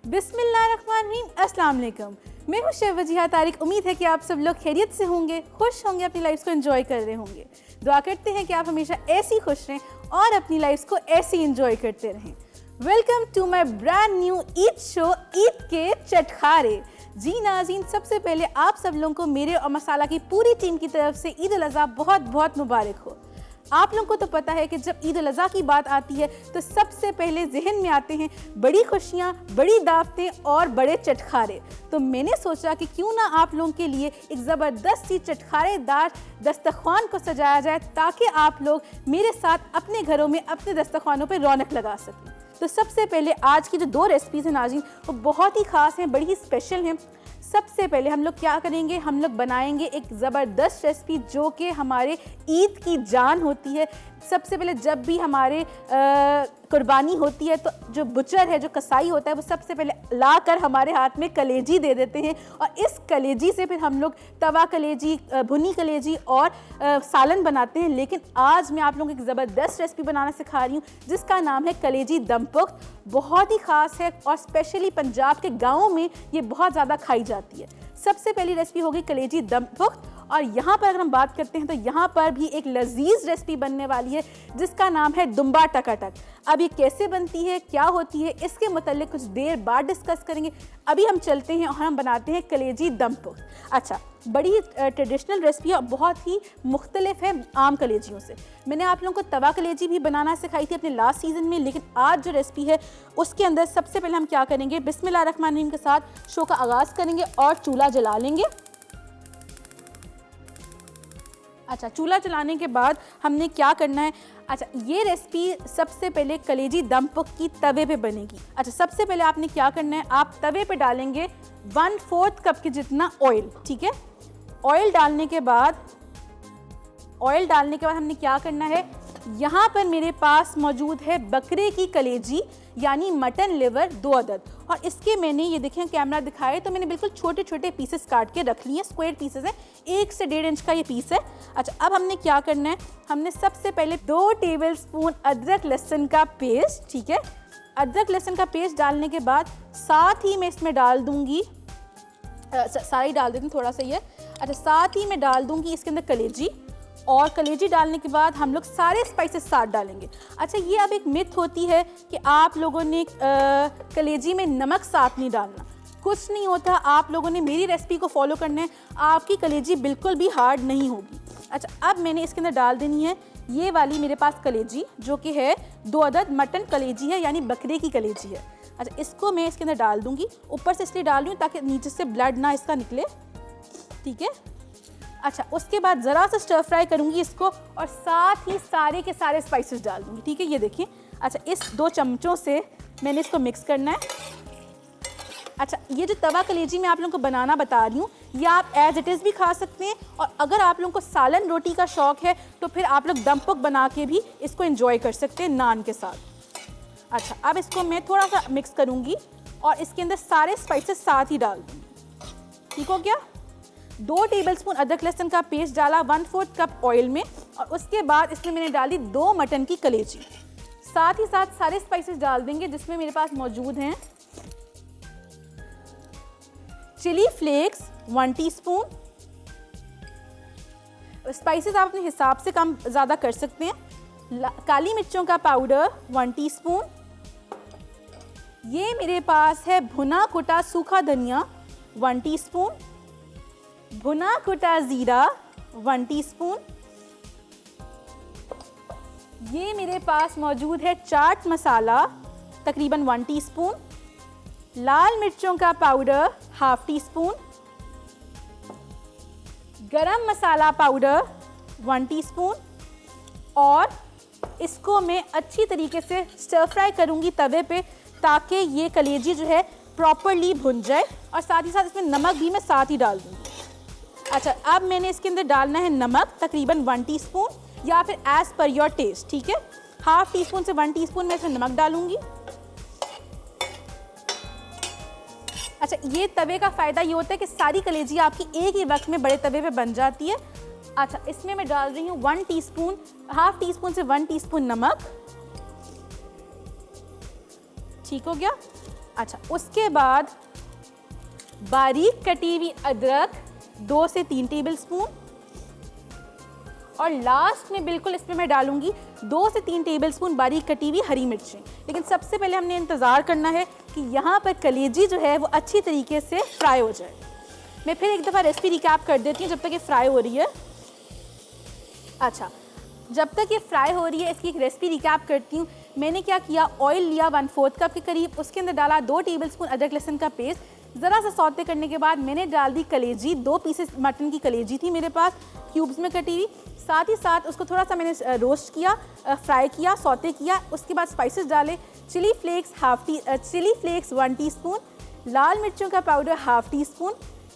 बिस्मिल्लाहिर्रहमानिर्रहीम, अस्सलाम वालेकुम। मैं हूँ शेफ वजीहा तारिक। उम्मीद है कि आप सब लोग खैरियत से होंगे, खुश होंगे, अपनी लाइफ को एंजॉय कर रहे होंगे। दुआ करते हैं कि आप हमेशा ऐसी खुश रहें और अपनी लाइफ को ऐसे एंजॉय करते रहें। Welcome to my brand new Eid show, Eid के चटखारे। जी नाज़रीन, सबसे पहले आप सब लोगों को मेरे और मसाला की पूरी टीम की तरफ से ईद उल अज़हा बहुत बहुत मुबारक हो। आप लोगों को तो पता है कि जब ईद उल अज़हा की बात आती है तो सबसे पहले जहन में आते हैं बड़ी खुशियाँ, बड़ी दावतें और बड़े चटखारे। तो मैंने सोचा कि क्यों ना आप लोगों के लिए एक ज़बरदस्त सी चटखारेदार दस्तरखान को सजाया जाए ताकि आप लोग मेरे साथ अपने घरों में अपने दस्तरखानों पर रौनक लगा सकें। तो सबसे पहले आज की जो दो रेसिपीज़ हैं नाज़रीन, वो बहुत ही ख़ास हैं, बड़ी ही स्पेशल हैं। सबसे पहले हम लोग क्या करेंगे, हम लोग बनाएंगे एक ज़बरदस्त रेसिपी जो कि हमारे ईद की जान होती है। सबसे पहले जब भी हमारे कुर्बानी होती है तो जो बुचर है, जो कसाई होता है, वो सबसे पहले लाकर हमारे हाथ में कलेजी दे देते हैं और इस कलेजी से फिर हम लोग तवा कलेजी, भुनी कलेजी और सालन बनाते हैं। लेकिन आज मैं आप लोगों को एक ज़बरदस्त रेसिपी बनाना सिखा रही हूँ जिसका नाम है कलेजी दम पुख्त। बहुत ही ख़ास है और स्पेशली पंजाब के गाँवों में ये बहुत ज़्यादा खाई जाती है। सबसे पहली रेसिपी होगी कलेजी दम पुख्त। और यहाँ पर अगर हम बात करते हैं तो यहाँ पर भी एक लजीज रेसिपी बनने वाली है जिसका नाम है दुम्बा टकाटक। अब ये कैसे बनती है, क्या होती है, इसके मतलब कुछ देर बाद डिस्कस करेंगे। अभी हम चलते हैं और हम बनाते हैं कलेजी दम पुख्त। अच्छा, बड़ी ट्रेडिशनल रेसिपी है और बहुत ही मुख्तलिफ है आम कलेजियों से। मैंने आप लोगों को तवा कलेजी भी बनाना सिखाई थी अपने लास्ट सीजन में, लेकिन आज जो रेसिपी है उसके अंदर सबसे पहले हम क्या करेंगे, बिस्मिल्लाहिर्रहमानिर्रहीम के साथ शो का आगाज़ करेंगे और चूल्हा जला लेंगे। अच्छा, चूल्हा जलाने के बाद हमने क्या करना है, अच्छा ये रेसिपी सबसे पहले कलेजी दम पुख्त की तवे पे बनेगी। अच्छा, सबसे पहले आपने क्या करना है, आप तवे पे डालेंगे 1/4 कप के जितना ऑयल। ठीक है, ऑयल डालने के बाद हमने क्या करना है, यहाँ पर मेरे पास मौजूद है बकरे की कलेजी यानी मटन लिवर 2 अदद। और इसके मैंने ये देखें कैमरा दिखाए तो मैंने बिल्कुल छोटे छोटे पीसेस काट के रख लिए, स्क्वायर पीसेस हैं, 1 से 1.5 इंच का ये पीस है। अच्छा, अब हमने क्या करना है, हमने सबसे पहले 2 टेबलस्पून अदरक लहसुन का पेस्ट, ठीक है, अदरक लहसुन का पेस्ट डालने के बाद साथ ही मैं इसमें डाल दूंगी, सारा ही डाल देती हूँ थोड़ा सा ये। अच्छा, साथ ही मैं डाल दूंगी इसके अंदर कलेजी, और कलेजी डालने के बाद हम लोग सारे स्पाइसेस साथ डालेंगे। अच्छा, ये अब एक मिथ होती है कि आप लोगों ने कलेजी में नमक साथ नहीं डालना। कुछ नहीं होता, आप लोगों ने मेरी रेसिपी को फॉलो करना है, आपकी कलेजी बिल्कुल भी हार्ड नहीं होगी। अच्छा, अब मैंने इसके अंदर डाल देनी है ये वाली मेरे पास कलेजी जो कि है 2 अदद मटन कलेजी है यानी बकरे की कलेजी है। अच्छा, इसको मैं इसके अंदर डाल दूंगी, ऊपर से इसलिए डाल रही हूँ ताकि नीचे से ब्लड ना इसका निकले। ठीक है, अच्छा, उसके बाद ज़रा सा स्टर फ्राई करूँगी इसको और साथ ही सारे के सारे स्पाइसेस डाल दूँगी। ठीक है, ये देखिए। अच्छा, इस 2 चम्मचों से मैंने इसको मिक्स करना है। अच्छा, ये जो तवा कलेजी मैं आप लोगों को बनाना बता रही हूँ ये आप एज इट इज़ भी खा सकते हैं, और अगर आप लोगों को सालन रोटी का शौक़ है तो फिर आप लोग दम पुख्त बना के भी इसको एंजॉय कर सकते हैं नान के साथ। अच्छा, अब इसको मैं थोड़ा सा मिक्स करूँगी और इसके अंदर सारे स्पाइसेस साथ ही डाल दूँगी। ठीक हो गया। 2 टेबलस्पून अदरक लहसुन का पेस्ट डाला 1/4 कप ऑयल में, और उसके बाद इसमें मैंने डाली 2 मटन की कलेजी। साथ ही साथ सारे स्पाइसेस डाल देंगे जिसमें मेरे पास मौजूद हैं चिली फ्लेक्स 1 टीस्पून, स्पाइसेस आप अपने हिसाब से कम ज़्यादा कर सकते हैं। काली मिर्चों का पाउडर 1 टीस्पून। ये मेरे पास है भुना कुटा सूखा धनिया 1 टीस्पून, भुना कुटा ज़ीरा 1 टीस्पून। ये मेरे पास मौजूद है चाट मसाला तकरीबन 1 टीस्पून, लाल मिर्चों का powder 1/2 teaspoon, garam masala powder 1 teaspoon, और इसको मैं अच्छी तरीके से स्टर फ्राई करूँगी तवे पे ताकि ये कलेजी जो है प्रॉपरली भुन जाए, और साथ ही साथ इसमें नमक भी मैं साथ ही डाल दूँगी। अच्छा, अब मैंने इसके अंदर डालना है नमक तकरीबन 1 टीस्पून या फिर एज़ पर योर टेस्ट। ठीक है, 1/2 टीस्पून से 1 टीस्पून मैं इसमें नमक डालूंगी। अच्छा, ये तवे का फ़ायदा ये होता है कि सारी कलेजी आपकी एक ही वक्त में बड़े तवे पे बन जाती है। अच्छा, इसमें मैं डाल रही हूँ 1 टीस्पून, 1/2 टीस्पून से 1 टीस्पून नमक। ठीक हो गया। अच्छा, उसके बाद बारीक कटी हुई अदरक 2 से 3 टेबलस्पून, और लास्ट में बिल्कुल इसमें मैं डालूंगी 2 से 3 टेबलस्पून बारीक कटी हुई हरी मिर्चें। लेकिन सबसे पहले हमने इंतज़ार करना है कि यहाँ पर कलेजी जो है वो अच्छी तरीके से फ्राई हो जाए। मैं फिर एक दफ़ा रेसिपी रिकैप कर देती हूँ जब तक ये फ्राई हो रही है। अच्छा, जब तक ये फ्राई हो रही है इसकी एक रेसिपी रिकैप करती हूँ। मैंने क्या किया, ऑयल लिया 1/4 कप के करीब, उसके अंदर डाला 2 टेबलस्पून अदरक लहसुन का पेस्ट। ज़रा सा सौते करने के बाद मैंने डाल दी कलेजी, 2 पीसेस मटन की कलेजी थी मेरे पास क्यूब्स में कटी हुई। साथ ही साथ उसको थोड़ा सा मैंने रोस्ट किया, फ्राई किया, सौते किया। उसके बाद स्पाइसेस डाले, चिली फ्लेक्स 1 टीस्पून, लाल मिर्चों का पाउडर 1/2 टीस्पून,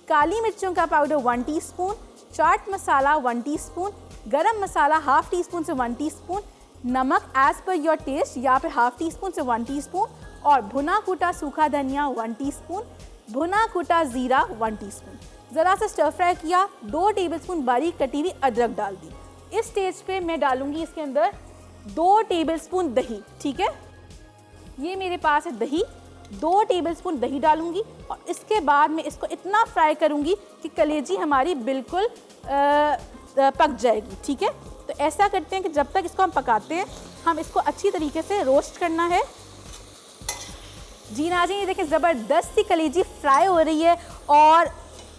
काली मिर्चों का powder 1 teaspoon, chaat masala 1 teaspoon, garam मसाला 1/2 टीस्पून से 1 टीस्पून, नमक एज़ पर योर टेस्ट यहाँ पे 1/2 टीस्पून से 1 टीस्पून, और भुना कूटा सूखा धनिया 1 टीस्पून, भुना कूटा ज़ीरा 1 टीस्पून। ज़रा सा स्टर फ्राई किया, 2 टेबलस्पून बारीक कटी हुई अदरक डाल दी। इस स्टेज पे मैं डालूंगी इसके अंदर 2 टेबलस्पून दही। ठीक है, ये मेरे पास है दही, 2 टेबलस्पून दही डालूंगी, और इसके बाद मैं इसको इतना फ्राई करूंगी कि कलेजी हमारी बिल्कुल पक जाएगी। ठीक है, तो ऐसा करते हैं कि जब तक इसको हम पकाते हैं हम इसको अच्छी तरीके से रोस्ट करना है। जी नाज़रीन, ये देखें ज़बरदस्त सी कलेजी फ्राई हो रही है। और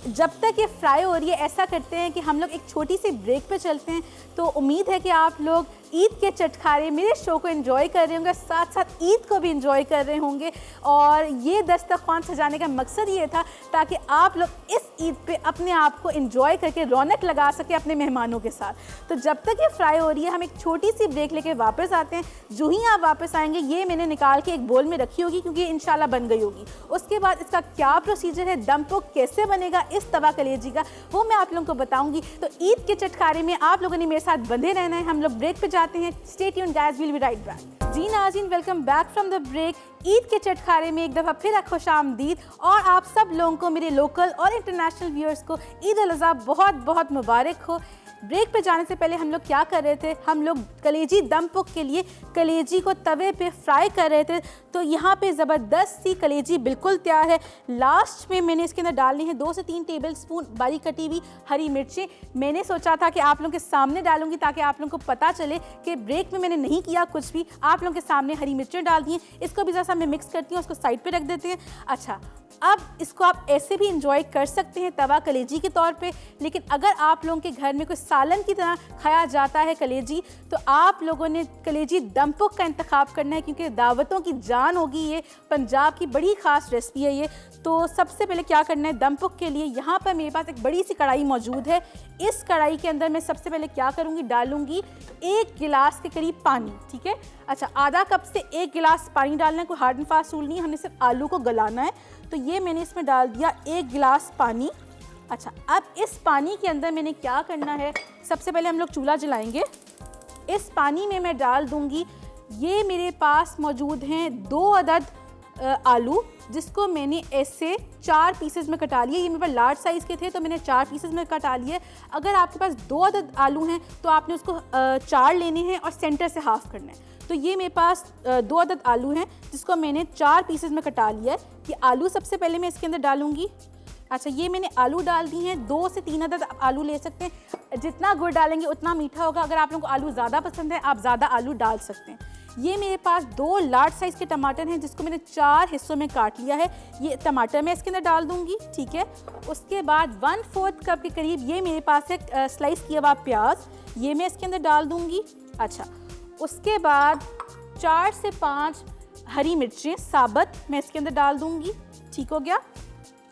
जब तक ये फ्राई हो रही है ऐसा करते हैं कि हम लोग एक छोटी सी ब्रेक पे चलते हैं। तो उम्मीद है कि आप लोग ईद के चटखारे मेरे शो को एंजॉय कर रहे होंगे, साथ साथ ईद को भी एंजॉय कर रहे होंगे। और ये दस्तरखान सजाने का मकसद ये था ताकि आप लोग इस ईद पे अपने आप को एंजॉय करके रौनक लगा सके अपने मेहमानों के साथ। तो जब तक ये फ्राई हो रही है हम एक छोटी सी ब्रेक लेके वापस आते हैं। जो ही आप वापस आएंगे ये मैंने निकाल के एक बोल में रखी होगी क्योंकि ये इंशाल्लाह बन गई होगी। उसके बाद इसका क्या प्रोसीजर है, दम पोक कैसे बनेगा इस तवा कलेजी का, वो मैं आप लोगों को बताऊंगी। तो ईद के चटखारे में आप लोगों ने मेरे साथ बंधे रहना है। हम लोग ब्रेक पे जाते हैं। Stay tuned guys, we'll be right back. जी नाज़रीन, welcome back from the break. Eid के चटखारे में एक दफ़ा फिर खुशामदीद, और आप सब लोगों को, मेरे लोकल और इंटरनेशनल व्यूअर्स को ईद उल अज़हा बहुत बहुत मुबारक हो। ब्रेक पे जाने से पहले हम लोग क्या कर रहे थे, हम लोग कलेजी दम पुक के लिए कलेजी को तवे पे फ्राई कर रहे थे। तो यहाँ पे ज़बरदस्त सी कलेजी बिल्कुल तैयार है। लास्ट में मैंने इसके अंदर डालनी है 2 से 3 टेबलस्पून बारीक कटी हुई हरी मिर्चें। मैंने सोचा था कि आप लोगों के सामने डालूंगी ताकि आप लोगों को पता चले कि ब्रेक में मैंने नहीं किया कुछ भी, आप लोगों के सामने हरी मिर्चें डाल दी हैं। इसको भी जैसा मैं मिक्स करती हूँ, उसको साइड पे रख देते हैं। अच्छा, अब इसको आप ऐसे भी इंजॉय कर सकते हैं तवा कलेजी के तौर पे, लेकिन अगर आप लोगों के घर में कोई सालन की तरह खाया जाता है कलेजी, तो आप लोगों ने कलेजी दम पुक का इंतखाब करना है क्योंकि दावतों की जान होगी। ये पंजाब की बड़ी ख़ास रेसिपी है ये। तो सबसे पहले क्या करना है, दम पुक के लिए यहाँ पर मेरे पास एक बड़ी सी कढ़ाई मौजूद है। इस कढ़ाई के अंदर मैं सबसे पहले क्या करूँगी, डालूँगी 1 गिलास के करीब पानी। ठीक है, अच्छा, आधा कप से 1 गिलास पानी डालना है, कोई हार्ड एंड फास्ट रूल नहीं है, हमने सिर्फ आलू को गलाना है। तो ये मैंने इसमें डाल दिया 1 गिलास पानी। अच्छा, अब इस पानी के अंदर मैंने क्या करना है, सबसे पहले हम लोग चूल्हा जलाएंगे। इस पानी में मैं डाल दूंगी, ये मेरे पास मौजूद हैं 2 अदद आलू, जिसको मैंने ऐसे 4 पीसेस में कटा लिया। ये मेरे पास लार्ज साइज़ के थे तो मैंने 4 पीसेस में कटा लिए। अगर आपके पास 2 अदद आलू हैं तो आपने उसको 4 लेने हैं और सेंटर से हाफ़ करना है। तो ये मेरे पास 2 अदद आलू हैं जिसको मैंने 4 पीसेस में कटा लिया है। ये आलू सबसे पहले मैं इसके अंदर डालूंगी। अच्छा, ये मैंने आलू डाल दी हैं, 2 से 3 अदद आलू ले सकते हैं। जितना गुड़ डालेंगे उतना मीठा होगा। अगर आप लोगों को आलू ज़्यादा पसंद है आप ज़्यादा आलू डाल सकते हैं। ये मेरे पास 2 लार्ज साइज़ के टमाटर हैं जिसको मैंने 4 हिस्सों में काट लिया है। ये टमाटर मैं इसके अंदर डाल दूंगी। ठीक है, उसके बाद 1/4 कप के करीब ये मेरे पास है स्लाइस किया हुआ प्याज, ये मैं इसके अंदर डाल दूंगी। अच्छा, उसके बाद 4 से 5 हरी मिर्चें साबुत मैं इसके अंदर डाल दूंगी। ठीक हो गया।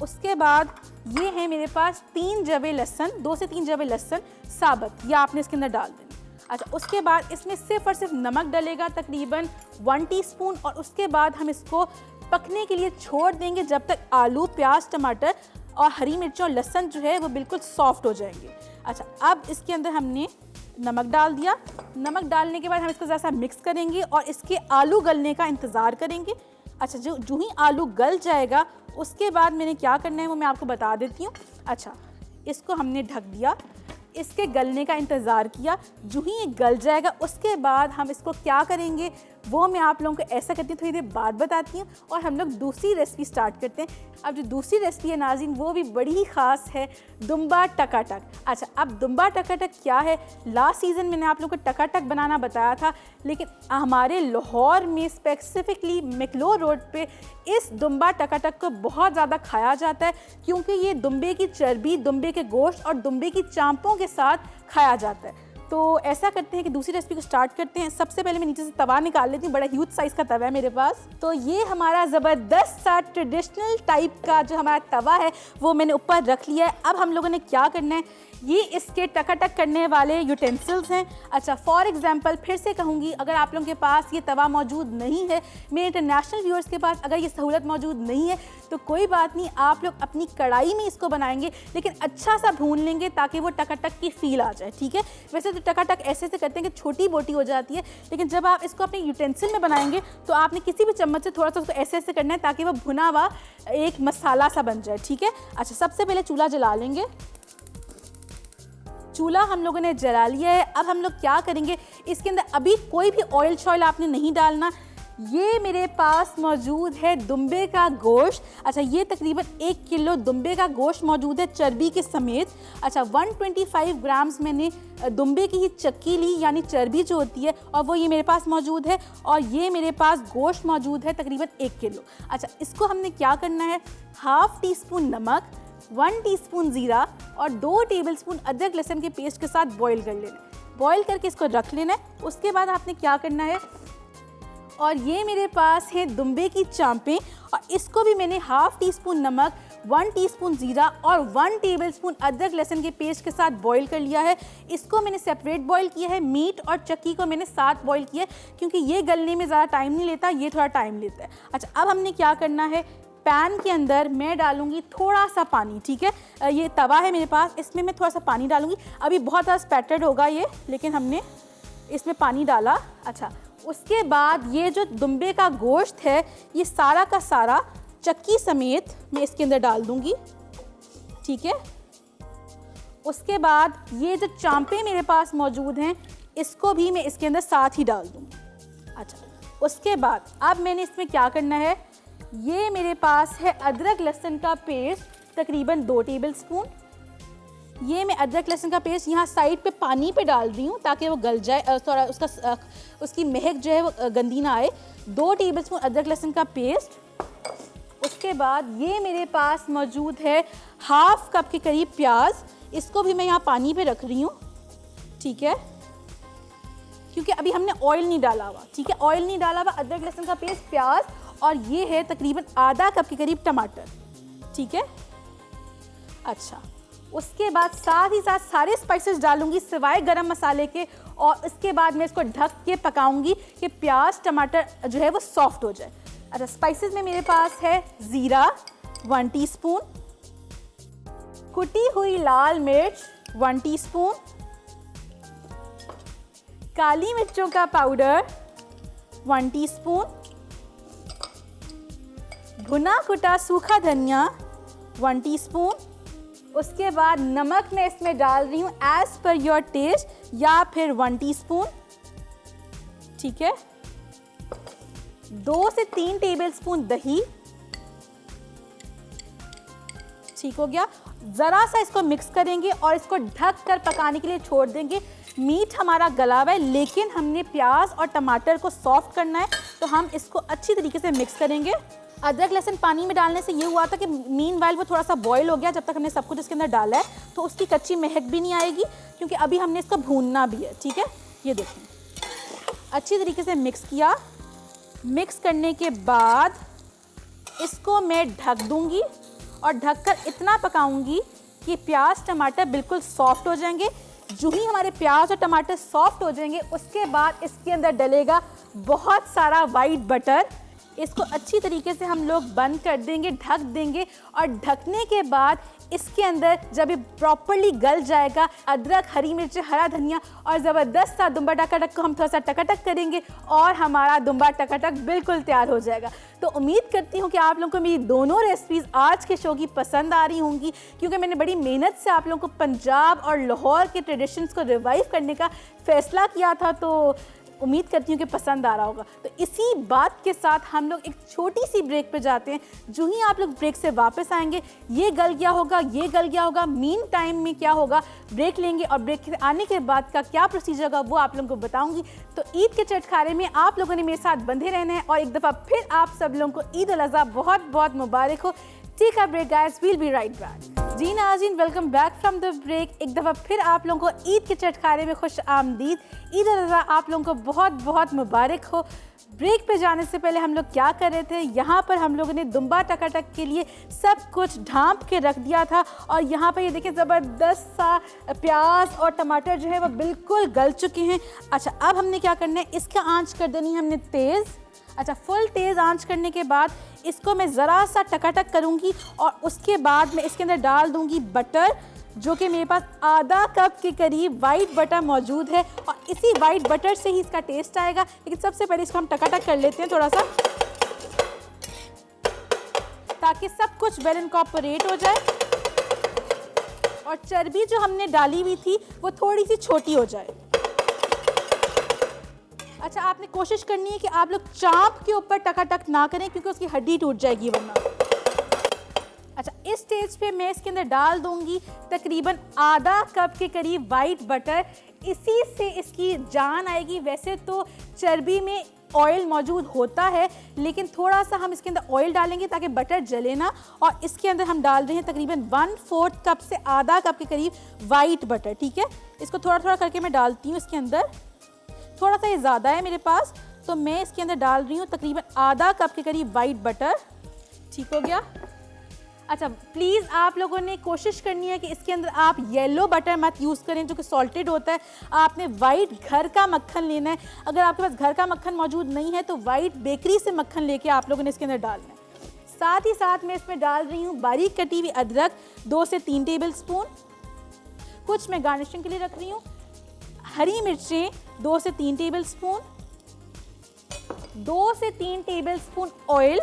उसके बाद ये है मेरे पास 3 जवे लहसुन, 2 से 3 जवे लहसुन साबुत, ये आपने इसके अंदर डाल देना। अच्छा, उसके बाद इसमें सिर्फ और सिर्फ नमक डलेगा तकरीबन 1 टीस्पून, और उसके बाद हम इसको पकने के लिए छोड़ देंगे जब तक आलू, प्याज, टमाटर और हरी मिर्च और लहसुन जो है वो बिल्कुल सॉफ्ट हो जाएंगे। अच्छा, अब इसके अंदर हमने नमक डाल दिया। नमक डालने के बाद हम इसको ज़रा सा मिक्स करेंगे और इसके आलू गलने का इंतज़ार करेंगे। अच्छा, जो ही आलू गल जाएगा उसके बाद मैंने क्या करना है वो मैं आपको बता देती हूँ। अच्छा, इसको हमने ढक दिया, इसके गलने का इंतज़ार किया। जो ही ये गल जाएगा उसके बाद हम इसको क्या करेंगे, वो मैं आप लोगों को ऐसा करती हूँ थोड़ी देर बाद बताती हूँ और हम लोग दूसरी रेसिपी स्टार्ट करते हैं। अब जो दूसरी रेसिपी है नाज़रीन वो भी बड़ी ही ख़ास है, दुम्बा टकाटक। अच्छा, अब दुम्बा टकाटक क्या है? लास्ट सीज़न मैंने आप लोगों को टकाटक बनाना बताया था, लेकिन हमारे लाहौर में स्पेसिफिकली मैक्लोर रोड पे इस दुम्बा टकाटक को बहुत ज़्यादा खाया जाता है, क्योंकि ये दुम्बे की चर्बी, दुम्बे के गोश्त और दुम्बे की चांपों के साथ खाया जाता है। तो ऐसा करते हैं कि दूसरी रेसिपी को स्टार्ट करते हैं। सबसे पहले मैं नीचे से तवा निकाल लेती हूँ, बड़ा ह्यूज साइज़ का तवा है मेरे पास। तो ये हमारा ज़बरदस्त सा ट्रेडिशनल टाइप का जो हमारा तवा है वो मैंने ऊपर रख लिया है। अब हम लोगों ने क्या करना है, ये इसके टकाटक करने वाले यूटेंसिल्स हैं। अच्छा, फॉर एग्जांपल फिर से कहूँगी, अगर आप लोगों के पास ये तवा मौजूद नहीं है, मेरे इंटरनेशनल व्यूअर्स के पास अगर ये सहूलत मौजूद नहीं है तो कोई बात नहीं, आप लोग अपनी कढ़ाई में इसको बनाएंगे, लेकिन अच्छा सा भून लेंगे ताकि वो टकाटक की फील आ जाए। ठीक है, वैसे तो टकाटक ऐसे ऐसे करते हैं कि छोटी बोटी हो जाती है, लेकिन जब आप इसको अपने यूटेंसिल में बनाएंगे तो आपने किसी भी चम्मच से थोड़ा सा उसको ऐसे ऐसे करना है ताकि वो भुना हुआ एक मसाला सा बन जाए। ठीक है, अच्छा, सबसे पहले चूल्हा जला लेंगे। चूल्हा हम लोगों ने जला लिया है। अब हम लोग क्या करेंगे, इसके अंदर अभी कोई भी ऑयल शॉयल आपने नहीं डालना। ये मेरे पास मौजूद है दुम्बे का गोश्त। अच्छा, ये तकरीबन 1 किलो दुम्बे का गोश्त मौजूद है चर्बी के समेत। अच्छा, 125 ग्राम्स मैंने दुम्बे की ही चक्की ली, यानी चर्बी जो होती है, और वो ये मेरे पास मौजूद है। और ये मेरे पास गोश्त मौजूद है तकरीबन 1 किलो। अच्छा, इसको हमने क्या करना है, हाफ़ टी स्पून नमक, 1 टीस्पून ज़ीरा और 2 टेबलस्पून अदरक लहसुन के पेस्ट के साथ बॉईल कर लेना है। बॉईल करके इसको रख लेना है। उसके बाद आपने क्या करना है, और ये मेरे पास है दुम्बे की चांपें, और इसको भी मैंने हाफ़ टी स्पून नमक, 1 टीस्पून ज़ीरा और 1 टेबलस्पून अदरक लहसुन के पेस्ट के साथ बॉईल कर लिया है। इसको मैंने सेपरेट बॉईल किया है। मीट और चक्की को मैंने साथ बॉईल किया है, क्योंकि ये गलने में ज़्यादा टाइम नहीं लेता, ये थोड़ा टाइम लेता है। अच्छा, अब हमने क्या करना है, पैन के अंदर मैं डालूंगी थोड़ा सा पानी। ठीक है, ये तवा है मेरे पास, इसमें मैं थोड़ा सा पानी डालूंगी। अभी बहुत ज़्यादा स्पैटर्ड होगा ये, लेकिन हमने इसमें पानी डाला। अच्छा, उसके बाद ये जो दुम्बे का गोश्त है ये सारा का सारा चक्की समेत मैं इसके अंदर डाल दूंगी। ठीक है, उसके बाद ये जो चांपे मेरे पास मौजूद हैं इसको भी मैं इसके अंदर साथ ही डाल दूंगी। अच्छा, उसके बाद अब मैंने इसमें क्या करना है, ये मेरे पास है अदरक लहसुन का पेस्ट तकरीबन 2 टेबलस्पून। ये मैं अदरक लहसुन का पेस्ट यहाँ साइड पे पानी पे डाल रही हूँ ताकि वो गल जाए, थोड़ा उसकी महक जो है वो गंदी ना आए। 2 टेबलस्पून अदरक लहसुन का पेस्ट। उसके बाद ये मेरे पास मौजूद है हाफ़ कप के करीब प्याज, इसको भी मैं यहाँ पानी पे रख रही हूँ। ठीक है, क्योंकि अभी हमने ऑयल नहीं डाला हुआ। ठीक है, ऑयल नहीं डाला हुआ, अदरक लहसुन का पेस्ट, प्याज, और ये है तकरीबन आधा कप के करीब टमाटर। ठीक है, अच्छा, उसके बाद साथ ही साथ सारे स्पाइसेस डालूंगी सिवाय गरम मसाले के, और इसके बाद मैं इसको ढक के पकाऊंगी कि प्याज टमाटर जो है वो सॉफ्ट हो जाए। अच्छा, स्पाइसेस में मेरे पास है ज़ीरा 1 टीस्पून, कुटी हुई लाल मिर्च 1 टीस्पून, काली मिर्चों का पाउडर 1 टीस्पून, भुना कुटा सूखा धनिया 1 टीस्पून। उसके बाद नमक मैं इसमें डाल रही हूँ एज पर योर टेस्ट, या फिर 1 टीस्पून। ठीक है, 2 से 3 टेबलस्पून दही। ठीक हो गया, ज़रा सा इसको मिक्स करेंगे और इसको ढक कर पकाने के लिए छोड़ देंगे। मीट हमारा गला हुआ है, लेकिन हमने प्याज और टमाटर को सॉफ्ट करना है, तो हम इसको अच्छी तरीके से मिक्स करेंगे। अदरक लहसुन पानी में डालने से ये हुआ था कि मीनवाइल वो थोड़ा सा बॉईल हो गया, जब तक हमने सब कुछ इसके अंदर डाला है, तो उसकी कच्ची महक भी नहीं आएगी, क्योंकि अभी हमने इसको भूनना भी है। ठीक है, ये देखें, अच्छी तरीके से मिक्स किया। मिक्स करने के बाद इसको मैं ढक दूंगी और ढककर इतना पकाऊंगी कि प्याज टमाटर बिल्कुल सॉफ्ट हो जाएंगे। जो ही हमारे प्याज और टमाटर सॉफ्ट हो जाएंगे, उसके बाद इसके अंदर डलेगा बहुत सारा वाइट बटर। इसको अच्छी तरीके से हम लोग बंद कर देंगे, ढक देंगे, और ढकने के बाद इसके अंदर जब ये प्रॉपर्ली गल जाएगा, अदरक, हरी मिर्च, हरा धनिया और ज़बरदस्त सा दुम्बा टकाटक को हम थोड़ा सा टकाटक करेंगे और हमारा दुम्बा टकाटक बिल्कुल तैयार हो जाएगा। तो उम्मीद करती हूँ कि आप लोगों को मेरी दोनों रेसिपीज़ आज के शो की पसंद आ रही होंगी, क्योंकि मैंने बड़ी मेहनत से आप लोगों को पंजाब और लाहौर के ट्रेडिशंस को रिवाइव करने का फ़ैसला किया था। तो उम्मीद करती हूँ कि पसंद आ रहा होगा। तो इसी बात के साथ हम लोग एक छोटी सी ब्रेक पे जाते हैं। जो ही आप लोग ब्रेक से वापस आएंगे, ये गल गया होगा, ये गल गया होगा, मीन टाइम में क्या होगा, ब्रेक लेंगे और ब्रेक के आने के बाद का क्या प्रोसीजर होगा वो आप लोगों को बताऊंगी। तो ईद के चटखारे में आप लोगों ने मेरे साथ बंधे रहना है और एक दफ़ा फिर आप सब लोगों को ईद उल अज़हा बहुत बहुत मुबारक हो। Take a break guys, we'll be right back. जी नाज़रीन, welcome back from the break. एक दफ़ा फिर आप लोगों को ईद के चटखारे में खुश आमदीद। ईद उल अज़हा आप लोगों को बहुत बहुत मुबारक हो। ब्रेक पे जाने से पहले हम लोग क्या कर रहे थे, यहाँ पर हम लोगों ने दुम्बा टकाटक के लिए सब कुछ ढाँप के रख दिया था और यहाँ पर ये देखिए ज़बरदस्त सा प्याज और टमाटर जो है वो बिल्कुल गल चुके हैं। अच्छा, अब हमने क्या करना है, इसका आंच कर देनी है हमने तेज़। अच्छा, फुल तेज़ आंच करने के बाद इसको मैं ज़रा सा टकाटक करूँगी और उसके बाद मैं इसके अंदर डाल दूँगी बटर, जो कि मेरे पास आधा कप के करीब वाइट बटर मौजूद है और इसी वाइट बटर से ही इसका टेस्ट आएगा। लेकिन सबसे पहले इसको हम टकाटक कर लेते हैं थोड़ा सा, ताकि सब कुछ वेल इनकॉर्पोरेट हो जाए और चर्बी जो हमने डाली हुई थी वो थोड़ी सी छोटी हो जाए। अच्छा, आपने कोशिश करनी है कि आप लोग चाप के ऊपर टकाटक ना करें क्योंकि उसकी हड्डी टूट जाएगी वरना। अच्छा, इस स्टेज पे मैं इसके अंदर डाल दूंगी तकरीबन आधा कप के करीब वाइट बटर। इसी से इसकी जान आएगी। वैसे तो चर्बी में ऑयल मौजूद होता है, लेकिन थोड़ा सा हम इसके अंदर ऑयल डालेंगे ताकि बटर जले ना। और इसके अंदर हम डाल रहे हैं तकरीबन 1/4 कप से आधा कप के करीब वाइट बटर। ठीक है, इसको थोड़ा थोड़ा करके मैं डालती हूँ इसके अंदर। थोड़ा सा ये ज़्यादा है मेरे पास, तो मैं इसके अंदर डाल रही हूँ तकरीबन आधा कप के करीब वाइट बटर। ठीक हो गया। अच्छा, प्लीज़ आप लोगों ने कोशिश करनी है कि इसके अंदर आप येलो बटर मत यूज़ करें जो कि सॉल्टेड होता है। आपने वाइट घर का मक्खन लेना है। अगर आपके पास घर का मक्खन मौजूद नहीं है तो वाइट बेकरी से मक्खन लेके आप लोगों ने इसके अंदर डालना है। साथ ही साथ मैं इसमें डाल रही हूँ बारीक कटी हुई अदरक 2 से 3 टेबल स्पून। कुछ मैं गार्निशिंग के लिए रख रही हूँ। हरी मिर्चें 2 से 3 टेबल स्पून। 2 से 3 टेबल स्पून ऑयल,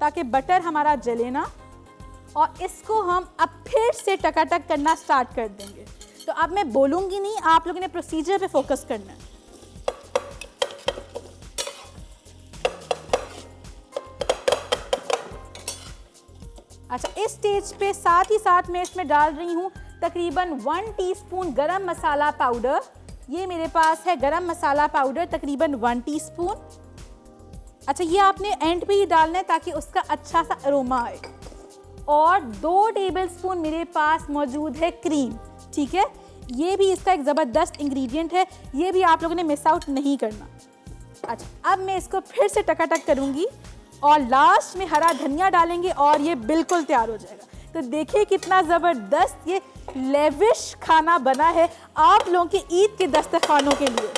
ताकि बटर हमारा जले ना। और इसको हम अब फिर से टकाटक करना स्टार्ट कर देंगे। तो अब मैं बोलूंगी नहीं, आप लोगों ने प्रोसीजर पे फोकस करना है। अच्छा, इस स्टेज पे साथ ही साथ मैं इसमें डाल रही हूँ तकरीबन 1 टीस्पून गरम मसाला पाउडर। ये मेरे पास है गरम मसाला पाउडर तकरीबन 1 टीस्पून। अच्छा, ये आपने एंड पे ही डालना है ताकि उसका अच्छा सा अरोमा आए। और 2 टेबल स्पून मेरे पास मौजूद है क्रीम। ठीक है, ये भी इसका एक ज़बरदस्त इंग्रेडिएंट है, ये भी आप लोगों ने मिस आउट नहीं करना। अच्छा, अब मैं इसको फिर से टकाटक करूँगी और लास्ट में हरा धनिया डालेंगे और ये बिल्कुल तैयार हो जाएगा। तो देखिए कितना ज़बरदस्त ये लेविश खाना बना है आप लोगों के ईद के दस्तरखानों के लिए।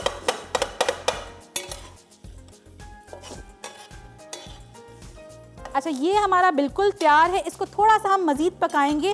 अच्छा, ये हमारा बिल्कुल तैयार है। इसको थोड़ा सा हम मज़ीद पकाएंगे,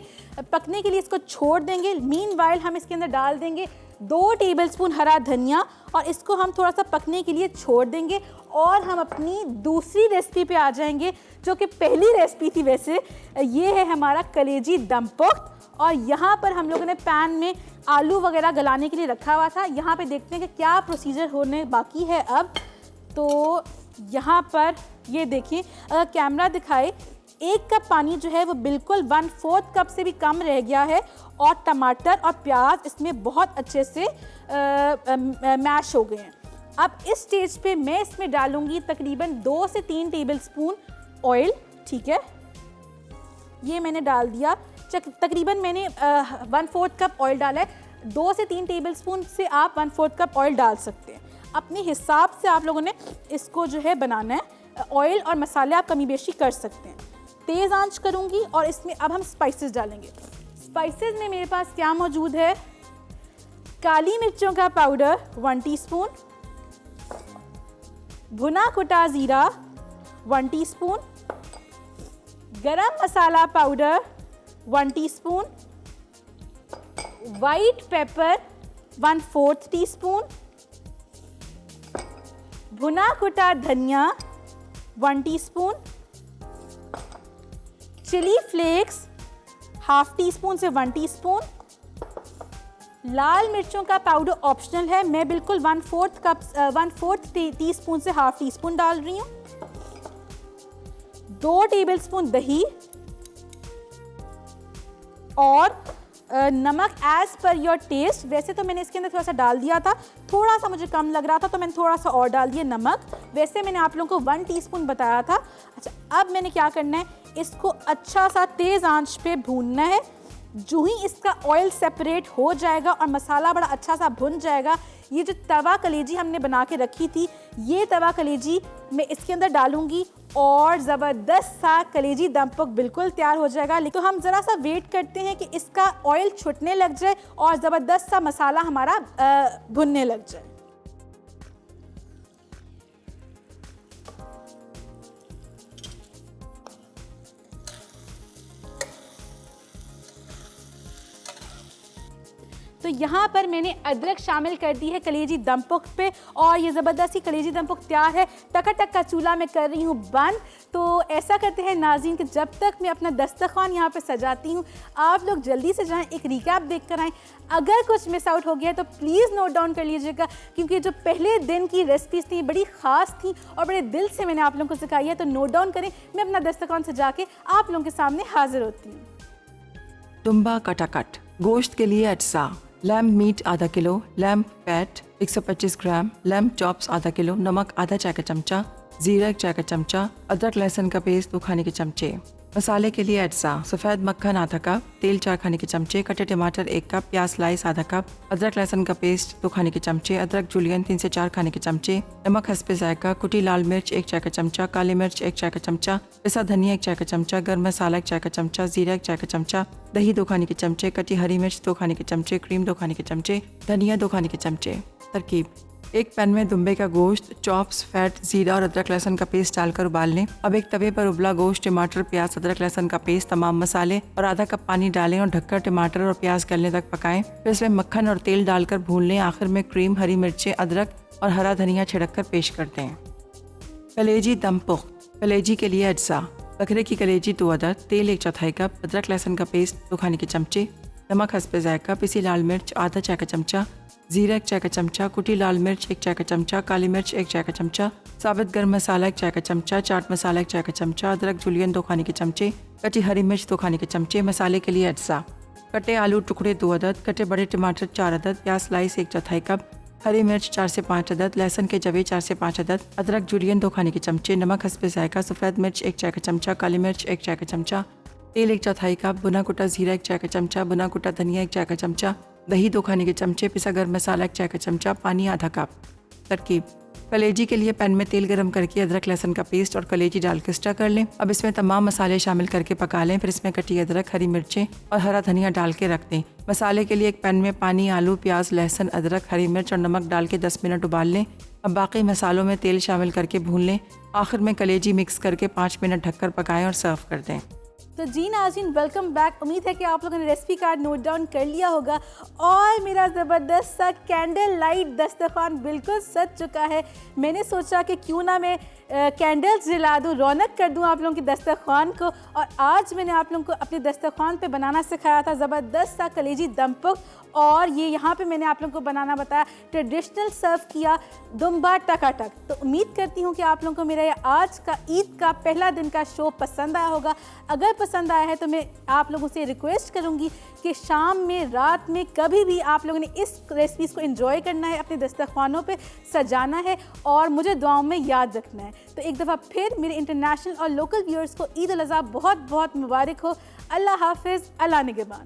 पकने के लिए इसको छोड़ देंगे। मीनवाइल हम इसके अंदर डाल देंगे 2 टेबल स्पून हरा धनिया और इसको हम थोड़ा सा पकने के लिए छोड़ देंगे। और हम अपनी दूसरी रेसिपी पे आ जाएंगे जो कि पहली रेसिपी थी। वैसे ये है हमारा कलेजी दम पुख्त और यहाँ पर हम लोगों ने पैन में आलू वगैरह गलाने के लिए रखा हुआ था। यहाँ पे देखते हैं कि क्या प्रोसीजर होने बाकी है अब। तो यहाँ पर ये देखिए, अगर कैमरा दिखाए, 1 कप पानी जो है वो बिल्कुल 1/4 कप से भी कम रह गया है और टमाटर और प्याज इसमें बहुत अच्छे से मैश हो गए हैं। अब इस स्टेज पे मैं इसमें डालूंगी तकरीबन 2 से 3 टेबल स्पून ऑयल। ठीक है, ये मैंने डाल दिया। तकरीबन मैंने 1/4 कप ऑयल डाला है। 2 से 3 टेबल स्पून से आप 1/4 कप ऑयल डाल सकते हैं। अपने हिसाब से आप लोगों ने इसको जो है बनाना है। ऑयल और मसाले आप कमी बेशी कर सकते हैं। तेज़ आंच करूंगी और इसमें अब हम स्पाइसेस डालेंगे। स्पाइसेस में मेरे पास क्या मौजूद है, काली मिर्चों का पाउडर 1 टीस्पून, भुना कुटा ज़ीरा 1 teaspoon, garam masala powder 1 teaspoon, white pepper 1/4 teaspoon, भुना कुटा धनिया 1 टीस्पून, चिली फ्लेक्स 1/2 टीस्पून से 1 टीस्पून, लाल मिर्चों का पाउडर ऑप्शनल है, मैं बिल्कुल 1/4 टीस्पून से ½ टीस्पून डाल रही हूँ। 2 टेबलस्पून दही और नमक एज पर योर टेस्ट। वैसे तो मैंने इसके अंदर थोड़ा सा डाल दिया था, थोड़ा सा मुझे कम लग रहा था तो मैंने थोड़ा सा और डाल दिया नमक। वैसे मैंने आप लोगों को 1 टीस्पून बताया था। अच्छा, अब मैंने क्या करना है, इसको अच्छा सा तेज़ आंच पे भूनना है। जो ही इसका ऑयल सेपरेट हो जाएगा और मसाला बड़ा अच्छा सा भुन जाएगा, ये जो तवा कलेजी हमने बना के रखी थी, ये तवा कलेजी मैं इसके अंदर डालूंगी और ज़बरदस्त सा कलेजी दम पक बिल्कुल तैयार हो जाएगा। लेकिन तो हम ज़रा सा वेट करते हैं कि इसका ऑयल छुटने लग जाए और ज़बरदस्त सा मसाला हमारा भुनने लग जाए। तो यहाँ पर मैंने अदरक शामिल कर दी है कलेजी दम पक पे और ये ज़बरदस्त सी कलेजी दम पक तैयार है। टकाटक का चूल्हा मैं कर रही हूँ बंद। तो ऐसा करते हैं नाज़रीन कि जब तक मैं अपना दस्तरखान यहाँ पे सजाती हूँ, आप लोग जल्दी से जाएं, एक रिकैप देख कर आएँ। अगर कुछ मिस आउट हो गया तो प्लीज़ नोट डाउन कर लीजिएगा, क्योंकि जो पहले दिन की रेसिपीज़ थी बड़ी ख़ास थी और बड़े दिल से मैंने आप लोगों को सिखाई है। तो नोट डाउन करें, मैं अपना दस्तरखान सजा के आप लोगों के सामने हाजिर होती हूँ। तुम्बा कटाकट। गोश्त के लिए अज्जा: लैम्ब मीट आधा किलो, लैम्ब फैट 125 ग्राम, लैम्ब चॉप्स आधा किलो, नमक आधा चाय का चमचा, जीरा 1 चाय का चमचा, अदरक लहसुन का पेस्ट 2 खाने के चमचे। मसाले के लिए अज्जा: सफ़ेद मक्खन आधा कप, तेल 4 खाने के चमचे, कटे टमाटर 1 कप, प्याज स्लाइस आधा कप, अदरक लहसुन का पेस्ट 2 खाने के चमचे, अदरक जुलियन 3 से 4 खाने के चमचे, नमक हस्बे जायका, कुटी लाल मिर्च 1 चाय का चमचा, काली मिर्च 1 चाय का चमचा, पिसा धनिया 1 चाय का चमचा, गर्म मसाला 1 चाय का चमचा, जीरा 1 चाय का चमचा, दही 2 खाने के चमचे, कटी हरी मिर्च 2 खाने के चमचे, क्रीम 2 खाने के चमचे, धनिया 2 खाने के चमचे। तरकीब: एक पैन में दुम्बे का गोश्त, चॉप्स, फैट, जीरा और अदरक लहसुन का पेस्ट डालकर उबाल लें। अब एक तवे पर उबला गोश्त, टमाटर, प्याज, अदरक लहसुन का पेस्ट, तमाम मसाले और आधा कप पानी डालें और ढककर टमाटर और प्याज गलने तक पकाएं। फिर इसमें मक्खन और तेल डालकर भून लें। आखिर में क्रीम, हरी मिर्चें, अदरक और हरा धनिया छिड़क कर पेश कर दें। कलेजी दम पुख्त। कलेजी के लिए अज्जा: बकरे की कलेजी 2 अदद, तेल 1/4 कप, अदरक लहसुन का पेस्ट 2 खाने के चमचे, नमक हस्बे जायका, पिसी लाल मिर्च आधा चाय का चमचा, जीरा 1 चाय का चमचा, कुटी लाल मिर्च 1 चाय का चमचा, काली मिर्च 1 चाय का चमचा, साबित गर्म मसाला 1 चाय का चमचा, चाट मसाला 1 चाय का चमचा, अदरक जुलियन 2 खाने के चमचे, कटी हरी मिर्च 2 खाने के चमचे। मसाले के लिए अज्जा: कटे आलू टुकड़े 2 अदद, कटे बड़े टमाटर 4 अदद, प्याज स्लाइस 1/4 कप, हरी मिर्च 4 से 5 अदद, लहसुन के जवे 4 से 5 अदद, अदरक जुलियन 2 खाने के चमचे, नमक हस्बे जायका, सफ़ेद मिर्च 1 चाय का चमचा, काली मिर्च 1 चाय का चमचा, तेल 1/4 कप, भुना कुटा जीरा 1 चाय का चमचा, भुना कुटा धनिया 1 चाय का चमचा, दही 2 खाने के चमचे, पिसा गर्म मसाला 1 चाय का चमचा, पानी आधा कप। तरकीब: कलेजी के लिए पैन में तेल गरम करके अदरक लहसुन का पेस्ट और कलेजी डालकर स्टर कर लें। अब इसमें तमाम मसाले शामिल करके पका लें। फिर इसमें कटी अदरक, हरी मिर्चें और हरा धनिया डाल के रख दें। मसाले के लिए एक पैन में पानी, आलू, प्याज, लहसुन, अदरक, हरी मिर्च और नमक डाल के 10 मिनट उबाल लें। अब बाकी मसालों में तेल शामिल करके भून लें। आखिर में कलेजी मिक्स करके 5 मिनट ढककर पकाएं और सर्व कर दें। तो जी नाज़रीन, वेलकम बैक। उम्मीद है कि आप लोगों ने रेसिपी कार्ड नोट डाउन कर लिया होगा और मेरा ज़बरदस्त सा कैंडल लाइट दस्तरखान बिल्कुल सज चुका है। मैंने सोचा कि क्यों ना मैं कैंडल्स जला दूँ, रौनक कर दूँ आप लोगों की दस्तरखान को। और आज मैंने आप लोगों को अपने दस्तरखान पे बनाना सिखाया था ज़बरदस्त सा कलेजी दम पुख्त, और ये यहाँ पे मैंने आप लोगों को बनाना बताया, ट्रेडिशनल सर्व किया दुम्बा टकाटक। तो उम्मीद करती हूँ कि आप लोगों को मेरा ये आज का ईद का पहला दिन का शो पसंद आया होगा। अगर पसंद आया है तो मैं आप लोगों से रिक्वेस्ट करूँगी कि शाम में, रात में, कभी भी आप लोगों ने इस रेसिपीज़ को एंजॉय करना है, अपने दस्तरखानों पे सजाना है और मुझे दुआओं में याद रखना है। तो एक दफ़ा फिर मेरे इंटरनेशनल और लोकल व्यूअर्स को ईद उल अज़हा बहुत बहुत मुबारक हो। अल्लाह हाफिज़, अल्लाह निगहबान।